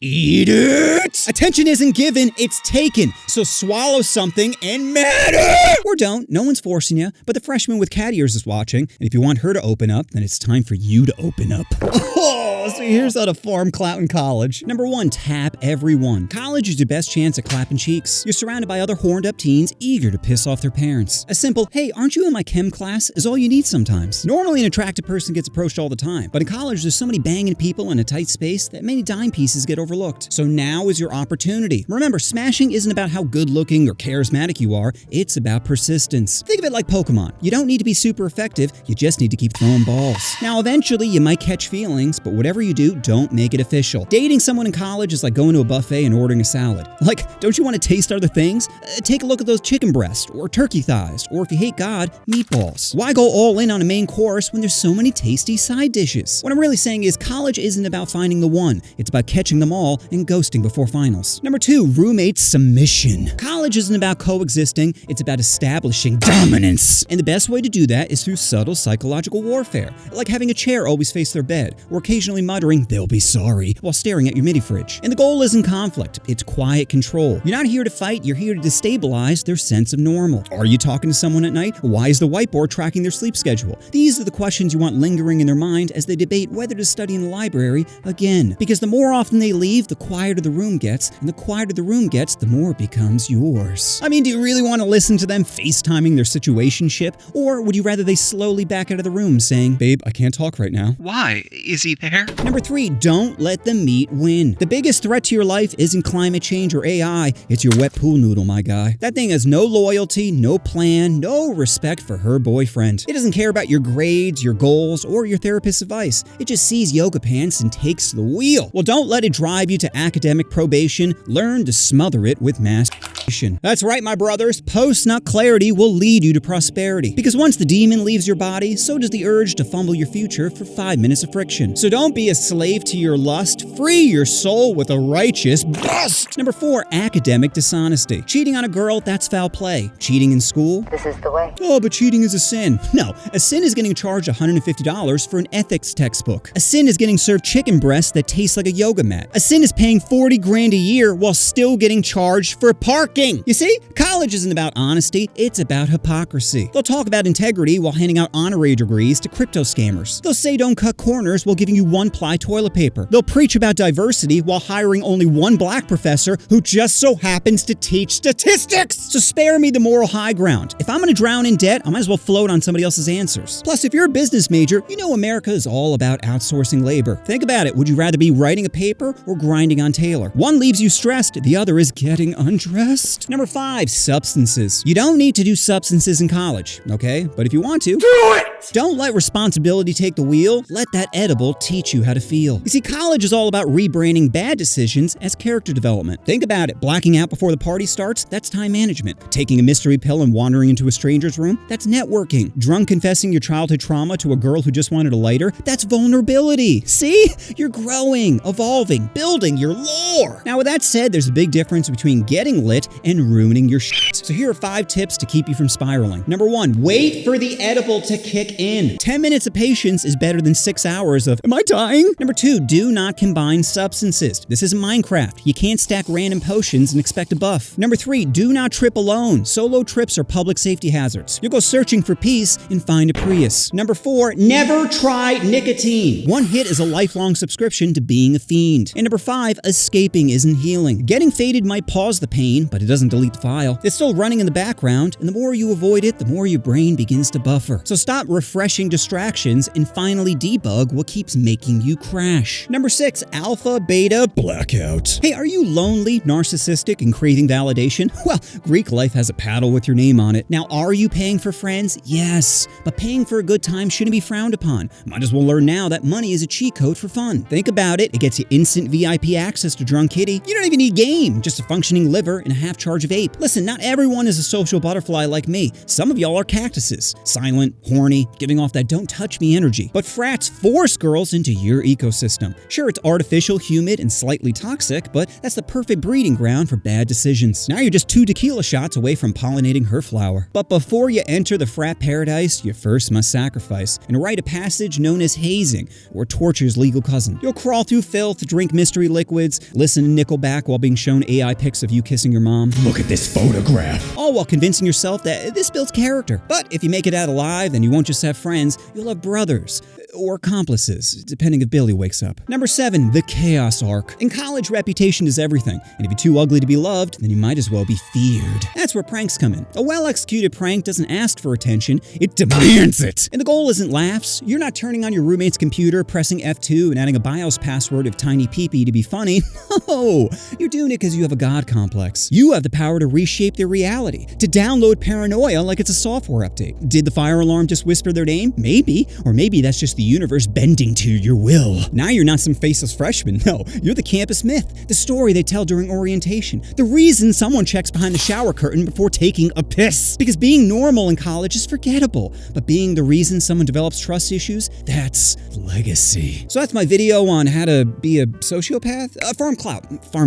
Eat it! Attention isn't given, it's taken. So swallow something and matter! Or don't, no one's forcing you, but the freshman with cat ears is watching, and if you want her to open up, then it's time for you to open up. Oh, so here's how to farm clout in college. Number 1, tap everyone. College is your best chance at clapping cheeks. You're surrounded by other horned up teens eager to piss off their parents. A simple, hey, aren't you in my chem class, is all you need sometimes. Normally an attractive person gets approached all the time, but in college there's so many banging people in a tight space that many dime pieces get overlooked. So now is your opportunity. Remember, smashing isn't about how good looking or charismatic you are, it's about persistence. Think of it like Pokemon. You don't need to be super effective, you just need to keep throwing balls. Now eventually you might catch feelings, but whatever you do, don't make it official. Dating someone in college is like going to a buffet and ordering a salad. Like, don't you want to taste other things? Take a look at those chicken breasts, or turkey thighs, or if you hate God, meatballs. Why go all in on a main course when there's so many tasty side dishes? What I'm really saying is college isn't about finding the one, it's about catching them all and ghosting before finals. Number 2, roommate submission. College isn't about coexisting, it's about establishing dominance. And the best way to do that is through subtle psychological warfare, like having a chair always face their bed, or occasionally muttering, they'll be sorry, while staring at your mini fridge. And the goal isn't conflict, it's quiet control. You're not here to fight, you're here to destabilize their sense of normal. Are you talking to someone at night? Why is the whiteboard tracking their sleep schedule? These are the questions you want lingering in their mind as they debate whether to study in the library again. Because the more often they leave, the quieter the room gets, and the quieter the room gets, the more it becomes yours. I mean, do you really want to listen to them FaceTiming their situationship? Or would you rather they slowly back out of the room saying, babe, I can't talk right now? Why? Is he there? Number 3, don't let the meat win. The biggest threat to your life isn't climate change or AI, it's your wet pool noodle, my guy. That thing has no loyalty, no plan, no respect for her boyfriend. It doesn't care about your grades, your goals, or your therapist's advice. It just sees yoga pants and takes the wheel. Well, don't let it drive you to academic probation. Learn to smother it with masturbation. That's right, my brothers. Post-nut clarity will lead you to prosperity. Because once the demon leaves your body, so does the urge to fumble your future for 5 minutes of friction. So don't be a slave to your lust. Free your soul with a righteous bust. Number 4, academic dishonesty. Cheating on a girl, that's foul play. Cheating in school? This is the way. Oh, but cheating is a sin. No, a sin is getting charged $150 for an ethics textbook. A sin is getting served chicken breasts that taste like a yoga mat. A sin is paying 40 grand a year while still getting charged for parking. You see, college isn't about honesty, it's about hypocrisy. They'll talk about integrity while handing out honorary degrees to crypto scammers. They'll say don't cut corners while giving you 1-ply toilet paper. They'll preach about diversity while hiring only one black professor who just so happens to teach statistics. So spare me the moral high ground. If I'm gonna drown in debt, I might as well float on somebody else's answers. Plus, if you're a business major, you know America is all about outsourcing labor. Think about it, would you rather be writing a paper or grinding on Taylor? One leaves you stressed, the other is getting undressed. Number 5, substances. You don't need to do substances in college, okay? But if you want to, do it! Don't let responsibility take the wheel. Let that edible teach you how to feel. You see, college is all about rebranding bad decisions as character development. Think about it. Blacking out before the party starts, that's time management. Taking a mystery pill and wandering into a stranger's room, that's networking. Drunk confessing your childhood trauma to a girl who just wanted a lighter, that's vulnerability. See? You're growing, evolving, building your lore. Now, with that said, there's a big difference between getting lit and ruining your shit. So here are 5 tips to keep you from spiraling. Number 1, wait for the edible to kick in. 10 minutes of patience is better than 6 hours of, am I dying? Number 2, do not combine substances. This isn't Minecraft. You can't stack random potions and expect a buff. Number 3, do not trip alone. Solo trips are public safety hazards. You'll go searching for peace and find a Prius. Number 4, never try nicotine. One hit is a lifelong subscription to being a fiend. And number 5, escaping isn't healing. Getting faded might pause the pain, but it doesn't delete the file. It's still running in the background, and the more you avoid it, the more your brain begins to buffer. So stop refreshing distractions and finally debug what keeps making you crash. Number 6, alpha, beta, blackout. Hey, are you lonely, narcissistic, and craving validation? Well, Greek life has a paddle with your name on it. Now, are you paying for friends? Yes, but paying for a good time shouldn't be frowned upon. Might as well learn now that money is a cheat code for fun. Think about it, it gets you instant VIP access to Drunk Kitty. You don't even need game, just a functioning liver and a half charge of ape. Listen, not Not everyone is a social butterfly like me. Some of y'all are cactuses. Silent, horny, giving off that don't touch me energy. But frats force girls into your ecosystem. Sure, it's artificial, humid, and slightly toxic, but that's the perfect breeding ground for bad decisions. Now you're just 2 tequila shots away from pollinating her flower. But before you enter the frat paradise, you first must sacrifice and rite a passage known as hazing, or torture's legal cousin. You'll crawl through filth, drink mystery liquids, listen to Nickelback while being shown AI pics of you kissing your mom. Look at this photograph. All while convincing yourself that this builds character. But if you make it out alive, then you won't just have friends, you'll have brothers. Or accomplices, depending if Billy wakes up. Number 7, the chaos arc. In college, reputation is everything, and if you're too ugly to be loved, then you might as well be feared. That's where pranks come in. A well-executed prank doesn't ask for attention, it demands it. And the goal isn't laughs. You're not turning on your roommate's computer, pressing F2, and adding a BIOS password of tiny peepee to be funny. No, you're doing it because you have a god complex. You have the power to reshape their reality, to download paranoia like it's a software update. Did the fire alarm just whisper their name? Maybe. Or maybe that's just the universe bending to your will. Now you're not some faceless freshman. No, you're the campus myth. The story they tell during orientation. The reason someone checks behind the shower curtain before taking a piss. Because being normal in college is forgettable. But being the reason someone develops trust issues, that's legacy. So that's my video on how to be a sociopath. Farm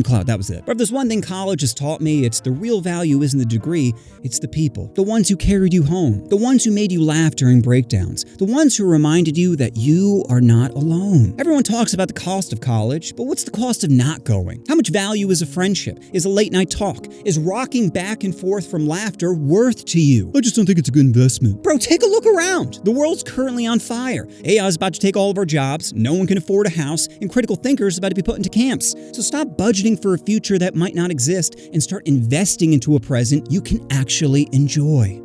Clout, that was it. But if there's one thing college has taught me, it's the real value isn't the degree, it's the people. The ones who carried you home. The ones who made you laugh during breakdowns. The ones who reminded you that you are not alone. Everyone talks about the cost of college, but what's the cost of not going? How much value is a friendship? Is a late night talk? Is rocking back and forth from laughter worth to you? I just don't think it's a good investment. Bro, take a look around. The world's currently on fire. AI is about to take all of our jobs, no one can afford a house, and critical thinkers about to be put into camps. So stop budgeting for a future that might not exist and start investing into a present you can actually enjoy.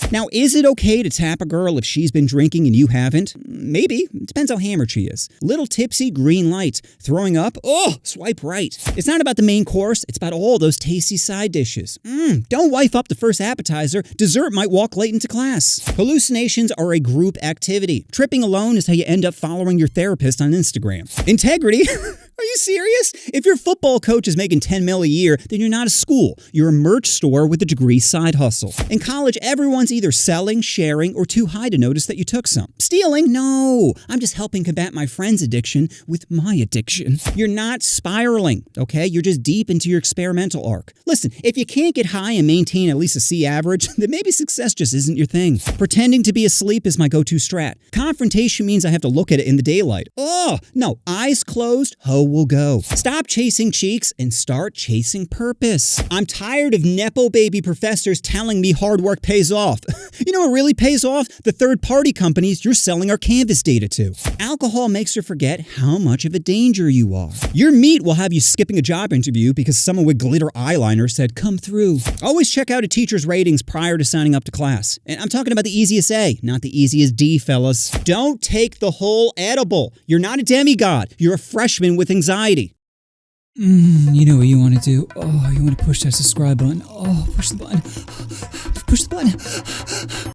Now, is it okay to tap a girl if she's been drinking and you haven't? Maybe. It depends how hammered she is. Little tipsy, green light. Throwing up? Oh, swipe right. It's not about the main course. It's about all those tasty side dishes. Don't wife up the first appetizer. Dessert might walk late into class. Hallucinations are a group activity. Tripping alone is how you end up following your therapist on Instagram. Integrity? Are you serious? If your football coach is making $10 million a year, then you're not a school. You're a merch store with a degree side hustle. In college, everyone's either selling, sharing, or too high to notice that you took some. Stealing? No. I'm just helping combat my friend's addiction with my addiction. You're not spiraling, okay? You're just deep into your experimental arc. Listen, if you can't get high and maintain at least a C average, then maybe success just isn't your thing. Pretending to be asleep is my go-to strat. Confrontation means I have to look at it in the daylight. Oh, no. Eyes closed, ho will go. Stop chasing cheeks and start chasing purpose. I'm tired of Nepo baby professors telling me hard work pays off. You know what really pays off? The third-party companies you're selling our Canvas data to. Alcohol makes her forget how much of a danger you are. Your meat will have you skipping a job interview because someone with glitter eyeliner said, come through. Always check out a teacher's ratings prior to signing up to class. And I'm talking about the easiest A, not the easiest D, fellas. Don't take the whole edible. You're not a demigod. You're a freshman with anxiety. You know what you want to do. Oh, you want to push that subscribe button. Oh, push the button.